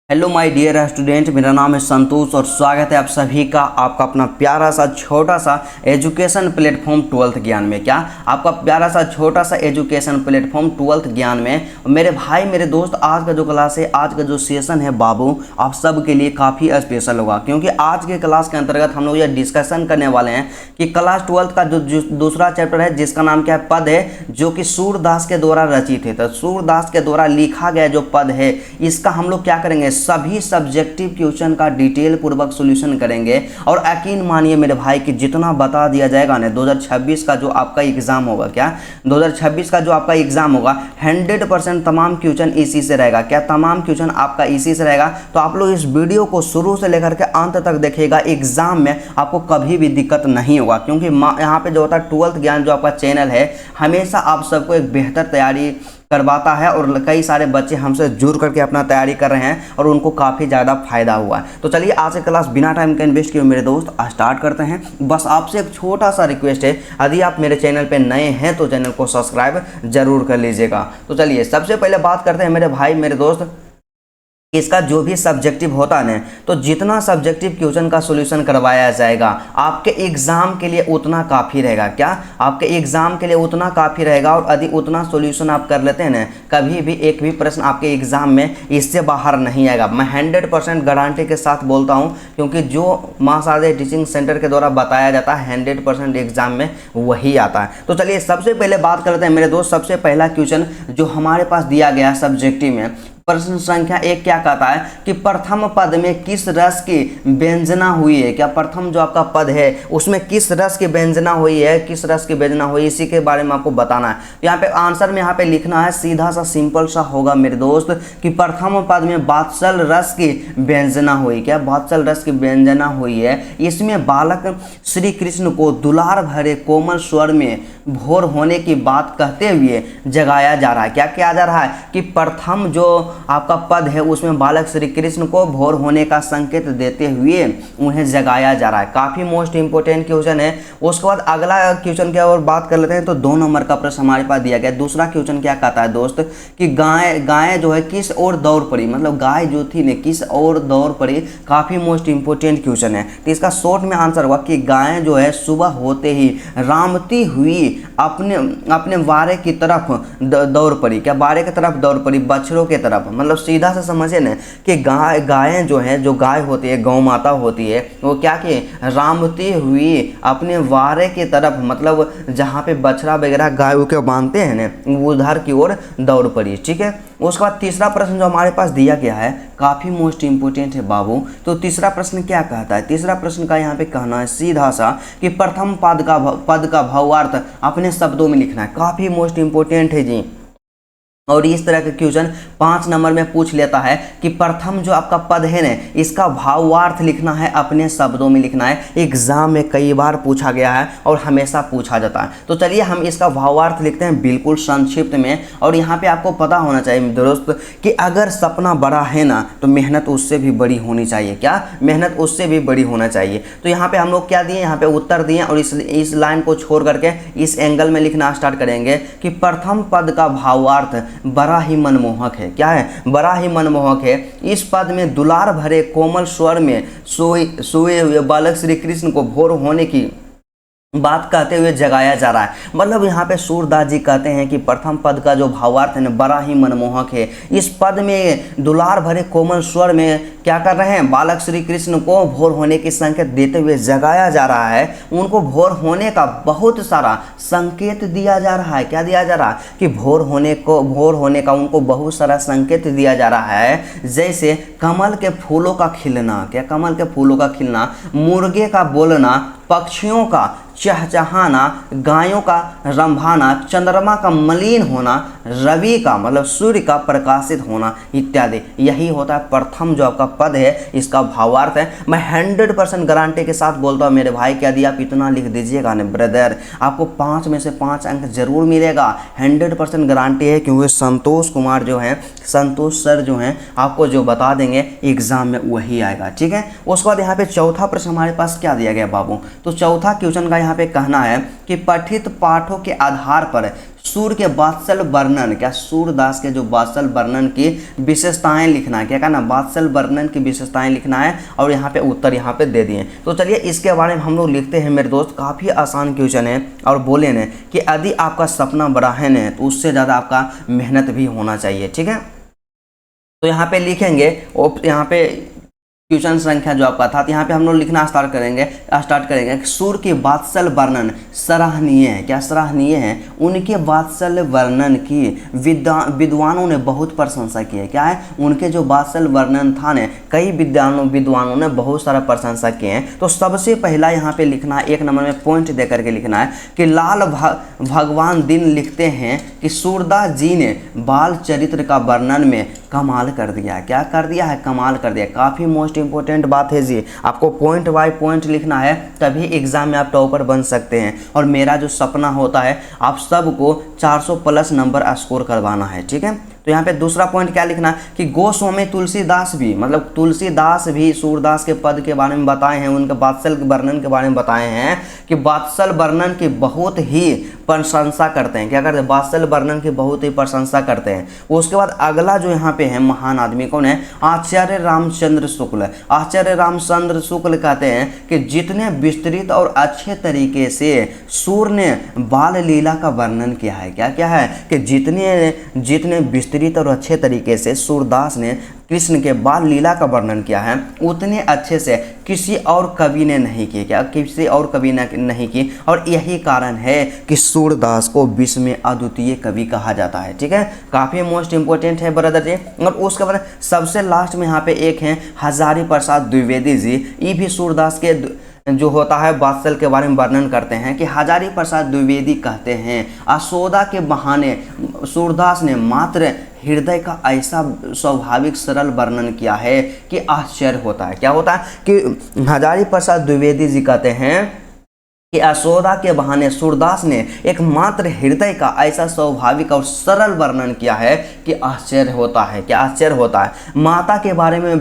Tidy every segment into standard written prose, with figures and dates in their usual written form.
Hello my dear student, मेरा नाम है संतोष और स्वागत है आप सभी का आपका अपना प्यारा सा छोटा सा एजुकेशन प्लेटफॉर्म 12th ज्ञान में। क्या आपका प्यारा सा छोटा सा एजुकेशन प्लेटफॉर्म 12th ज्ञान में। मेरे भाई मेरे दोस्त, आज का जो क्लास है, आज का जो सेशन है बाबू, आप सब के लिए काफ़ी स्पेशल होगा, क्योंकि आज के क्लास के अंतर्गत हम लोग यह डिस्कशन करने वाले हैं कि क्लास 12th का जो दूसरा चैप्टर है जिसका नाम क्या है, पद है, जो कि सूरदास के द्वारा रचित है। तो सूरदास के द्वारा लिखा गया जो पद है, इसका हम लोग क्या करेंगे, सभी सब्जेक्टिव क्वेश्चन का डिटेल पूर्वक सॉल्यूशन करेंगे। और यकीन मानिए मेरे भाई कि जितना बता दिया जाएगा ना, 2026 का जो आपका एग्जाम होगा, क्या 2026 का जो आपका एग्जाम होगा, 100% तमाम क्वेश्चन इसी से रहेगा। क्या तमाम क्वेश्चन आपका इसी से रहेगा। तो आप लोग इस वीडियो को शुरू से लेकर के अंत तक देखिएगा, एग्जाम में आपको कभी भी दिक्कत नहीं होगा, क्योंकि यहाँ पे जो होता है 12th ज्ञान जो आपका चैनल है, हमेशा आप सबको एक बेहतर तैयारी करवाता है और कई सारे बच्चे हमसे जुड़ करके अपना तैयारी कर रहे हैं और उनको काफ़ी ज़्यादा फायदा हुआ है। तो चलिए आज की क्लास बिना टाइम के इन्वेस्ट किए मेरे दोस्त स्टार्ट करते हैं। बस आपसे एक छोटा सा रिक्वेस्ट है, यदि आप मेरे चैनल पे नए हैं तो चैनल को सब्सक्राइब जरूर कर लीजिएगा। तो चलिए सबसे पहले बात करते हैं मेरे भाई मेरे दोस्त, इसका जो भी सब्जेक्टिव होता है ना, तो जितना सब्जेक्टिव क्वेश्चन का सॉल्यूशन करवाया जाएगा आपके एग्जाम के लिए उतना काफ़ी रहेगा। क्या आपके एग्जाम के लिए उतना काफ़ी रहेगा। और यदि उतना सॉल्यूशन आप कर लेते हैं ना, कभी भी एक भी प्रश्न आपके एग्जाम में इससे बाहर नहीं आएगा। मैं 100% गारंटी के साथ बोलता हूं, क्योंकि जो मां शारदा टीचिंग सेंटर के द्वारा बताया जाता है 100% एग्जाम में वही आता है। तो चलिए सबसे पहले बात करते हैं मेरे दोस्त। सबसे पहला क्वेश्चन जो हमारे पास दिया गया है सब्जेक्टिव में, प्रश्न संख्या 1 क्या कहता है कि प्रथम पद में किस रस की व्यंजना हुई है। क्या प्रथम जो आपका पद है उसमें किस रस की व्यंजना हुई है, किस रस की व्यंजना हुई, इसी के बारे में आपको बताना है। तो यहाँ पे आंसर में यहाँ पे लिखना है, सीधा सा सिंपल सा होगा मेरे दोस्त, कि प्रथम पद में वात्सल रस की व्यंजना हुई। क्या वात्सल रस की व्यंजना हुई है। इसमें बालक श्री कृष्ण को दुलार भरे कोमल स्वर में भोर होने की बात कहते हुए जगाया जा रहा है। क्या किया जा रहा है कि प्रथम जो आपका पद है उसमें बालक श्री कृष्ण को भोर होने का संकेत देते हुए उन्हें जगाया जा रहा है। काफी मोस्ट इंपोर्टेंट क्वेश्चन है। उसके बाद अगला क्वेश्चन की और बात कर लेते हैं, तो 2 नंबर का प्रश्न हमारे पास दिया गया। दूसरा क्वेश्चन क्या कहता है दोस्त कि गाय जो है किस ओर दौड़ पड़ी, मतलब गाय जो थी ने किस ओर दौड़ पड़ी। काफी मोस्ट इंपोर्टेंट क्वेश्चन है। तो इसका शॉर्ट में आंसर हुआ कि गाय जो है सुबह होते ही रामती हुई अपने बारे की तरफ दौड़ पड़ी। क्या बारे की तरफ दौड़ पड़ी, बछड़ों के तरफ। मतलब सीधा से समझे ना कि गायें जो है, जो गाय होती है, गौ माता होती है, वो क्या कि रामती हुई अपने वारे की तरफ, मतलब जहाँ पे बछड़ा वगैरह गाय के बांधते हैं ना, उधर की ओर दौड़ पड़ी। ठीक है। उसके बाद तीसरा प्रश्न जो हमारे पास दिया गया है काफी मोस्ट इंपोर्टेंट है बाबू। तो तीसरा प्रश्न क्या कहता है, तीसरा प्रश्न का यहाँ पे कहना है सीधा सा कि प्रथम पद का भावार्थ अपने शब्दों में लिखना है। काफी मोस्ट इंपोर्टेंट है जी। और इस तरह के क्वेश्चन 5 नंबर में पूछ लेता है कि प्रथम जो आपका पद है ना, इसका भावार्थ लिखना है, अपने शब्दों में लिखना है। एग्जाम में कई बार पूछा गया है और हमेशा पूछा जाता है। तो चलिए हम इसका भावार्थ लिखते हैं बिल्कुल संक्षिप्त में। और यहाँ पे आपको पता होना चाहिए दोस्त कि अगर सपना बड़ा है ना, तो मेहनत उससे भी बड़ी होनी चाहिए। क्या मेहनत उससे भी बड़ी होना चाहिए। तो यहाँ पे हम लोग क्या दिए, यहाँ पे उत्तर दिए और इस लाइन को छोड़ करके इस एंगल में लिखना स्टार्ट करेंगे कि प्रथम पद का भावार्थ बड़ा ही मनमोहक है। क्या है, बड़ा ही मनमोहक है। इस पद में दुलार भरे कोमल स्वर में सोए हुए बालक श्री कृष्ण को भोर होने की बात कहते हुए जगाया जा रहा है। मतलब यहाँ पे सूरदास जी कहते हैं कि प्रथम पद का जो भावार्थ है ना, बड़ा ही मनमोहक है। इस पद में दुलार भरे कोमल स्वर में क्या कर रहे हैं, बालक श्री कृष्ण को भोर होने की संकेत देते हुए जगाया जा रहा है। उनको भोर होने का बहुत सारा संकेत दिया जा रहा है। क्या दिया जा रहा है कि भोर होने का उनको बहुत सारा संकेत दिया जा रहा है। जैसे कमल के फूलों का खिलना। क्या कमल के फूलों का खिलना, मुर्गे का बोलना, पक्षियों का चहचहाना, गायों का रंभाना, चंद्रमा का मलिन होना, रवि का मतलब सूर्य का प्रकाशित होना इत्यादि। यही होता है प्रथम जो आपका पद है, इसका भावार्थ है। मैं 100% गारंटी के साथ बोलता हूँ मेरे भाई, क्या यदि आप इतना लिख दीजिएगा ना ब्रदर, आपको 5 में से 5 अंक जरूर मिलेगा। 100% गारंटी है, क्योंकि संतोष कुमार जो है, संतोष सर जो हैं, आपको जो बता देंगे एग्जाम में वही आएगा। ठीक है। उसके बाद यहाँ पे चौथा प्रश्न हमारे पास क्या दिया गया बाबू। तो चौथा क्वेश्चन का यहाँ पे कहना है कि पठित पाठों के आधार पर सूर के वात्सल वर्णन, क्या सूरदास के जो वात्सल वर्णन की विशेषताएं लिखना है, क्या कहना, वात्सल वर्णन की विशेषताएं लिखना है और यहाँ पे उत्तर यहाँ पे दे दिए। तो चलिए इसके बारे में हम लोग लिखते हैं मेरे दोस्त। काफ़ी आसान क्वेश्चन है और बोले न कि यदि आपका सपना बड़ा है न तो उससे ज़्यादा आपका मेहनत भी होना चाहिए, ठीक है। तो यहाँ पे लिखेंगे और यहाँ पे क्वेश्चन संख्या जो आपका था, तो यहाँ पे हम लोग लिखना स्टार्ट करेंगे सूर के वात्सल वर्णन सराहनीय है, क्या सराहनीय है, उनके वात्सल वर्णन की विद्वानों ने बहुत प्रशंसा की है, क्या है, उनके जो वात्सल वर्णन था ने कई विद्वानों ने बहुत सारा प्रशंसा किए हैं। तो सबसे पहला यहाँ पे लिखना है, 1 नंबर में पॉइंट दे करके लिखना है कि लाल भगवान दिन लिखते हैं कि सूरदास जी ने बाल चरित्र का वर्णन में कमाल कर दिया है, क्या कर दिया है, कमाल कर दिया। काफ़ी मोस्ट इंपॉर्टेंट बात है जी, आपको पॉइंट बाय पॉइंट लिखना है, तभी एग्जाम में आप टॉपर बन सकते हैं। और मेरा जो सपना होता है आप सबको 400 प्लस नंबर स्कोर करवाना है, ठीक है। तो यहाँ पे दूसरा पॉइंट क्या लिखना है कि गोस्वामी तुलसीदास भी, मतलब तुलसीदास भी सूरदास के पद के बारे में बताए हैं, उनके वात्सल वर्णन के बारे में बताए हैं कि वात्सल वर्णन की बहुत ही प्रशंसा करते हैं, क्या करते हैं, वात्सल वर्णन की बहुत ही प्रशंसा करते हैं। उसके बाद अगला जो यहाँ पे है महान आदमी कौन है, आचार्य रामचंद्र शुक्ल। आचार्य रामचंद्र शुक्ल कहते हैं कि जितने विस्तृत और अच्छे तरीके से सूर ने बाल लीला का वर्णन किया है, क्या क्या है, कि जितने विस्तृत और अच्छे तरीके से सूरदास ने कृष्ण के बाल लीला का वर्णन किया है उतने अच्छे से किसी और कवि ने नहीं किया, क्या किसी और कवि ने नहीं की। और यही कारण है कि सूरदास को विश्व में अद्वितीय कवि कहा जाता है, ठीक है। काफ़ी मोस्ट इंपॉर्टेंट है ब्रदर जी। और उसके बाद सबसे लास्ट में यहाँ पे एक है हजारी प्रसाद द्विवेदी जी, ये भी सूरदास के जो होता है वात्सल के बारे में वर्णन करते हैं कि हजारी प्रसाद द्विवेदी कहते हैं यशोदा के बहाने सूरदास ने मात्र हृदय का ऐसा स्वाभाविक सरल वर्णन किया है कि आश्चर्य होता है। क्या होता है कि हजारी प्रसाद द्विवेदी जी कहते हैं कि यशोदा के बहाने सूरदास ने एक मात्र हृदय का ऐसा स्वाभाविक और सरल वर्णन किया है कि आश्चर्य होता है, क्या आश्चर्य होता है। माता के बारे में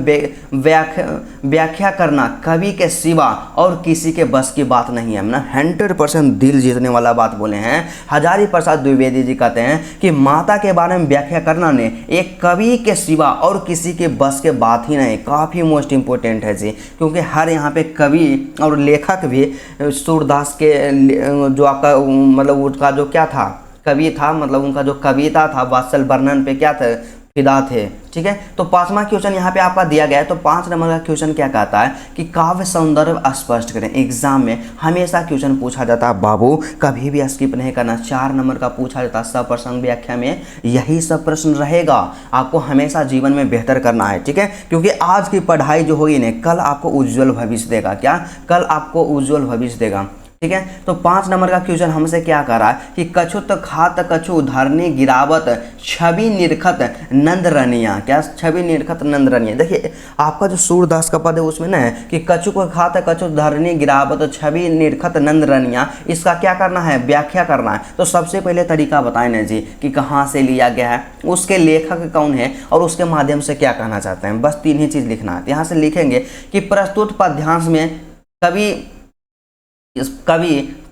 व्याख्या करना कवि के सिवा और किसी के बस की बात नहीं है। ना 100% दिल जीतने वाला बात बोले हैं। हजारी प्रसाद द्विवेदी जी कहते हैं कि माता के बारे में व्याख्या करना ने एक कवि के सिवा और किसी के बस के बात ही नहीं। काफ़ी मोस्ट इंपॉर्टेंट है जी, क्योंकि हर यहाँ पे कवि और लेखक भी सूरदास के जो आपका मतलब उसका जो क्या था कवि था, मतलब उनका जो कविता था वात्सल वर्णन पे क्या था, फिदा थे, ठीक है। तो 5वां क्वेश्चन यहाँ पे आपका दिया गया है। तो 5 नंबर का क्वेश्चन क्या कहता है कि काव्य सौंदर्य स्पष्ट करें। एग्जाम में हमेशा क्वेश्चन पूछा जाता है बाबू, कभी भी स्किप नहीं करना। 4 नंबर का पूछा जाता है सप्रसंग व्याख्या में, यही सब प्रश्न रहेगा। आपको हमेशा जीवन में बेहतर करना है, ठीक है, क्योंकि आज की पढ़ाई जो होगी ना कल आपको उज्जवल भविष्य देगा। क्या, कल आपको उज्जवल भविष्य देगा, ठीक है। तो 5 नंबर का क्वेश्चन हमसे क्या कह रहा है कि कछुत खात कछु धरनी गिरावत छवि निरखत नंद रनिया। क्या, छवि निरखत नंद रनिया। देखिए आपका जो सूरदास का पद है उसमें ना है कि कछु को खात कछु धरनी गिरावत छवि निरखत नंद रनिया, इसका क्या करना है, व्याख्या करना है। तो सबसे पहले तरीका बताए ना जी कि कहाँ से लिया गया है, उसके लेखक कौन है और उसके माध्यम से क्या कहना चाहते हैं। बस 3 ही चीज़ लिखना है। यहाँ से लिखेंगे कि प्रस्तुत पद्यांश में कवि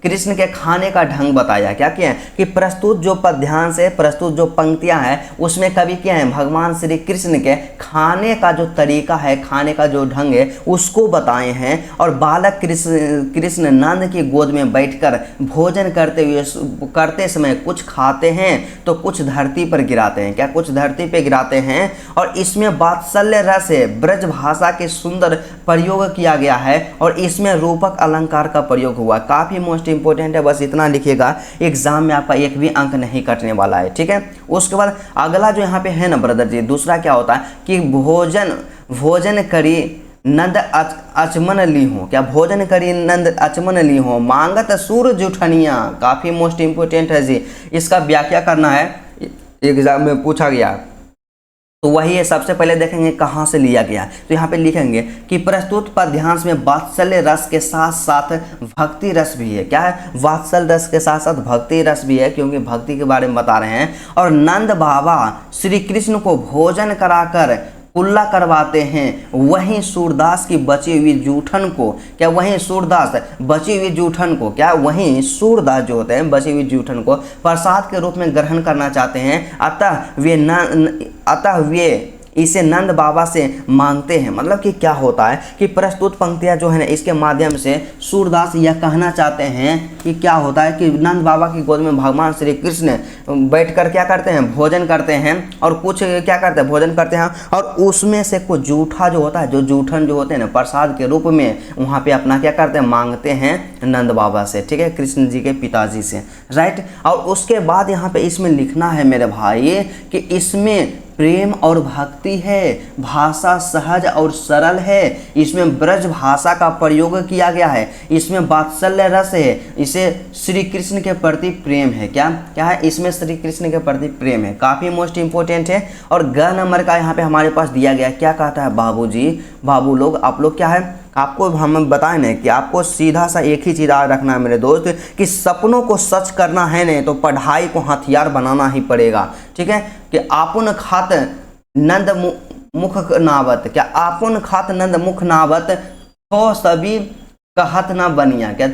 कृष्ण के खाने का ढंग बताया। क्या किया कि प्रस्तुत जो पद्यांश है, प्रस्तुत जो पंक्तियां हैं उसमें कवि क्या है, भगवान श्री कृष्ण के खाने का जो तरीका है, खाने का जो ढंग है उसको बताए हैं। और बालक कृष्ण नंद की गोद में बैठकर भोजन करते समय कुछ खाते हैं तो कुछ धरती पर गिराते हैं। क्या, कुछ धरती पर गिराते हैं। और इसमें वात्सल्य रस है, ब्रज भाषा के सुंदर प्रयोग किया गया है और इसमें रूपक अलंकार का प्रयोग हुआ। काफ़ी मोस्ट इंपॉर्टेंट है, बस इतना लिखिएगा, एग्जाम में आपका एक भी अंक नहीं कटने वाला है, ठीक है। उसके बाद अगला जो यहाँ पे है ना ब्रदर जी, दूसरा क्या होता है कि भोजन करी नंद अचमन ली हो। क्या, भोजन करी नंद अचमन ली हो मांगत सूर जुठनिया। काफ़ी मोस्ट इंपॉर्टेंट है जी, इसका व्याख्या करना है, एग्जाम में पूछा गया। तो वही है, सबसे पहले देखेंगे कहाँ से लिया गया। तो यहाँ पे लिखेंगे कि प्रस्तुत पद्यांश में वात्सल्य रस के साथ साथ भक्ति रस भी है। क्या है, वात्सल्य रस के साथ साथ भक्ति रस भी है, क्योंकि भक्ति के बारे में बता रहे हैं। और नंद बाबा श्री कृष्ण को भोजन कराकर कुल्ला करवाते हैं, वहीं सूरदास की बची हुई जूठन को क्या वहीं सूरदास बची हुई जूठन को क्या वहीं सूरदास जो होते हैं बची हुई जूठन को प्रसाद के रूप में ग्रहण करना चाहते हैं। अतः वे इसे नंद बाबा से मांगते हैं। मतलब कि क्या होता है कि प्रस्तुत पंक्तियां जो है ना इसके माध्यम से सूरदास यह कहना चाहते हैं कि क्या होता है कि नंद बाबा की गोद में भगवान श्री कृष्ण बैठकर क्या करते हैं, भोजन करते हैं और कुछ क्या करते हैं, भोजन करते हैं और उसमें से कुछ जूठा जो होता है, जो जूठन जो होते हैं ना प्रसाद के रूप में वहाँ पे अपना क्या करते हैं, मांगते हैं नंद बाबा से, ठीक है, कृष्ण जी के पिताजी से, राइट। और उसके बाद यहाँ पे इसमें लिखना है मेरे भाई कि इसमें प्रेम और भक्ति है, भाषा सहज और सरल है, इसमें ब्रज भाषा का प्रयोग किया गया है, इसमें वात्सल्य रस है, इसे श्री कृष्ण के प्रति प्रेम है। क्या क्या है, इसमें श्री कृष्ण के प्रति प्रेम है, काफ़ी मोस्ट इंपॉर्टेंट है। और ग नंबर का यहाँ पे हमारे पास दिया गया, क्या कहता है, बाबूजी बाबू लोग आप लोग क्या है, आपको हम बताएं ना कि आपको सीधा सा एक ही चीज़ याद रखना है मेरे दोस्त कि सपनों को सच करना है ने तो पढ़ाई को हथियार बनाना ही पड़ेगा, ठीक है। कि आपुन खात नंद मुख नावत, क्या आपुन खात नंद मुख नावत तो सभी कहत ना बनिया, क्या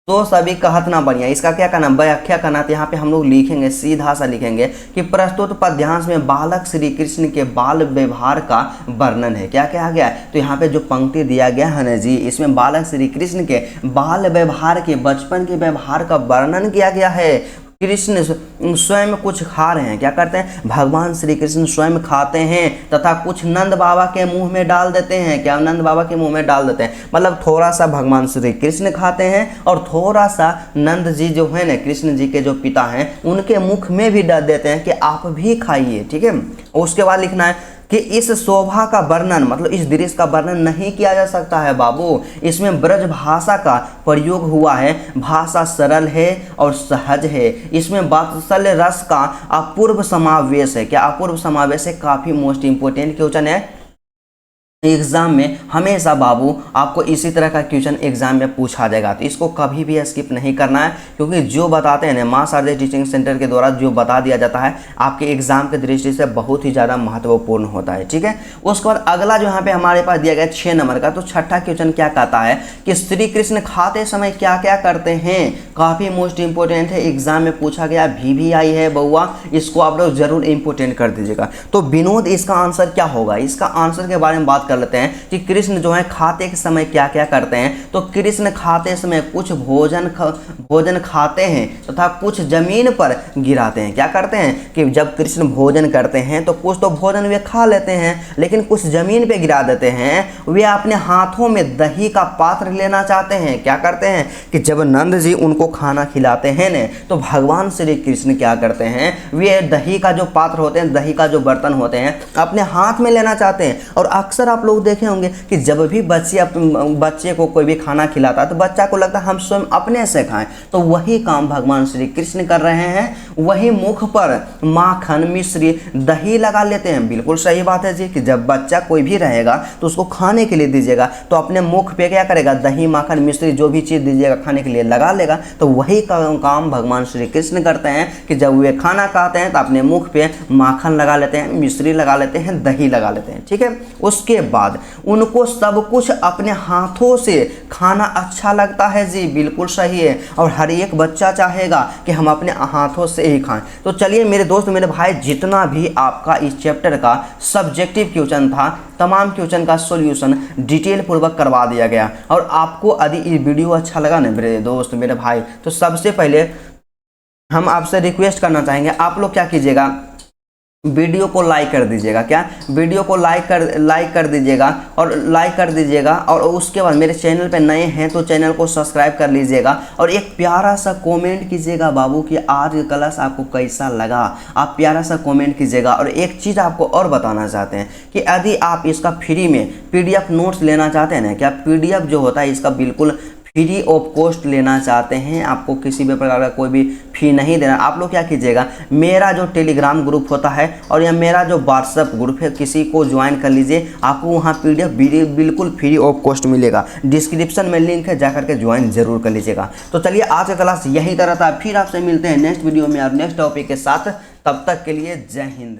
तो सभी कहत ना बनिया, इसका क्या करना, व्याख्या करना। तो यहाँ पे हम लोग लिखेंगे, सीधा सा लिखेंगे कि प्रस्तुत पद्यांश में बालक श्री कृष्ण के बाल व्यवहार का वर्णन है। क्या क्या आ गया है, तो यहाँ पे जो पंक्ति दिया गया है ना जी, इसमें बालक श्री कृष्ण के बाल व्यवहार के, बचपन के व्यवहार का वर्णन किया गया है। कृष्ण स्वयं कुछ खा रहे हैं, क्या करते हैं, भगवान श्री कृष्ण स्वयं खाते हैं तथा कुछ नंद बाबा के मुंह में डाल देते हैं। क्या नंद बाबा के मुंह में डाल देते हैं, मतलब थोड़ा सा भगवान श्री कृष्ण खाते हैं और थोड़ा सा नंद जी जो है ना, कृष्ण जी के जो पिता हैं, उनके मुख में भी डाल देते हैं कि आप भी खाइए, ठीक है। उसके बाद लिखना है कि इस शोभा का वर्णन, मतलब इस दृश्य का वर्णन नहीं किया जा सकता है बाबू, इसमें ब्रज भाषा का प्रयोग हुआ है, भाषा सरल है और सहज है, इसमें वात्सल्य रस का अपूर्व समावेश है। क्या अपूर्व समावेश है, काफी मोस्ट इंपोर्टेंट क्वेश्चन है एग्जाम में। हमेशा बाबू आपको इसी तरह का क्वेश्चन एग्जाम में पूछा जाएगा, तो इसको कभी भी स्किप नहीं करना है, क्योंकि जो बताते हैं ना मां शारदे टीचिंग सेंटर के द्वारा जो बता दिया जाता है आपके एग्जाम के दृष्टि से बहुत ही ज़्यादा महत्वपूर्ण होता है, ठीक है। उसके बाद अगला जो यहाँ पे हमारे पास दिया गया 6 नंबर का, तो छठा क्वेश्चन क्या कहता है कि श्री कृष्ण खाते समय क्या क्या करते हैं, काफ़ी मोस्ट इंपोर्टेंट है, एग्जाम में पूछा गया, VVI है बउआ, इसको आप लोग जरूर इंपोर्टेंट कर दीजिएगा। तो विनोद इसका आंसर क्या होगा, इसका आंसर के बारे में बात लेते हैं कि कृष्ण जो है खाते के समय क्या क्या करते हैं। तो कृष्ण खाते समय कुछ भोजन खाते हैं तथा कुछ जमीन पर गिराते हैं। क्या करते हैं कि जब कृष्ण भोजन करते हैं तो कुछ तो भोजन वे खा लेते हैं, लेकिन कुछ जमीन पे गिरा देते हैं। वे अपने हाथों में दही का पात्र लेना चाहते हैं। क्या करते हैं कि जब नंद जी उनको खाना खिलाते हैं न, तो भगवान श्री कृष्ण क्या करते हैं, वे दही का जो पात्र होते हैं, दही का जो बर्तन होते हैं, अपने हाथ में लेना चाहते हैं। और अक्सर आप लोग देखे होंगे कि जब भी बच्चे को कोई भी खाना खिलाता है तो बच्चा को लगता है हम स्वयं अपने से खाएं, तो वही काम भगवान श्री कृष्ण कर रहे हैं। वही मुख पर माखन मिश्री दही लगा लेते हैं। बिल्कुल सही बात है जी कि जब बच्चा कोई भी रहेगा तो उसको खाने के लिए दीजिएगा तो अपने मुख पे क्या करेगा, दही माखन मिश्री जो भी चीज़ दीजिएगा खाने के लिए लगा लेगा। तो वही काम भगवान श्री कृष्ण करते हैं कि जब वे खाना खाते हैं तो अपने मुख पे माखन लगा लेते हैं, मिश्री लगा लेते हैं, दही लगा लेते हैं, ठीक है। उसके बाद उनको सब कुछ अपने हाथों से खाना अच्छा लगता है जी, बिल्कुल सही है। और हर एक बच्चा चाहेगा कि हम अपने हाथों से ही खाएं। तो चलिए मेरे दोस्त मेरे भाई, जितना भी आपका इस चैप्टर का सब्जेक्टिव क्वेश्चन था, तमाम क्वेश्चन का सॉल्यूशन डिटेल पूर्वक करवा दिया गया। और आपको यदि ये वीडियो अच्छा लगा ना मेरे दोस्त मेरे भाई, तो सबसे पहले हम आपसे रिक्वेस्ट करना चाहेंगे, आप लोग क्या कीजिएगा, वीडियो को लाइक कर दीजिएगा। क्या वीडियो को लाइक कर दीजिएगा और लाइक कर दीजिएगा। और उसके बाद मेरे चैनल पे नए हैं तो चैनल को सब्सक्राइब कर लीजिएगा और एक प्यारा सा कमेंट कीजिएगा बाबू कि आज का क्लास आपको कैसा लगा। आप प्यारा सा कमेंट कीजिएगा। और एक चीज़ आपको और बताना चाहते हैं कि यदि आप इसका फ्री में PDF नोट्स लेना चाहते हैं ना, क्या PDF जो होता है इसका बिल्कुल फ्री ऑफ कॉस्ट लेना चाहते हैं, आपको किसी भी प्रकार का कोई भी फी नहीं देना, आप लोग क्या कीजिएगा, मेरा जो टेलीग्राम ग्रुप होता है और या मेरा जो व्हाट्सएप ग्रुप है, किसी को ज्वाइन कर लीजिए। आपको वहाँ PDF बिल्कुल फ्री ऑफ कॉस्ट मिलेगा। डिस्क्रिप्शन में लिंक है, जाकर के ज्वाइन जरूर कर लीजिएगा। तो चलिए आज का क्लास यही तरह था, फिर आपसे मिलते हैं नेक्स्ट वीडियो में और नेक्स्ट टॉपिक के साथ। तब तक के लिए जय हिंद।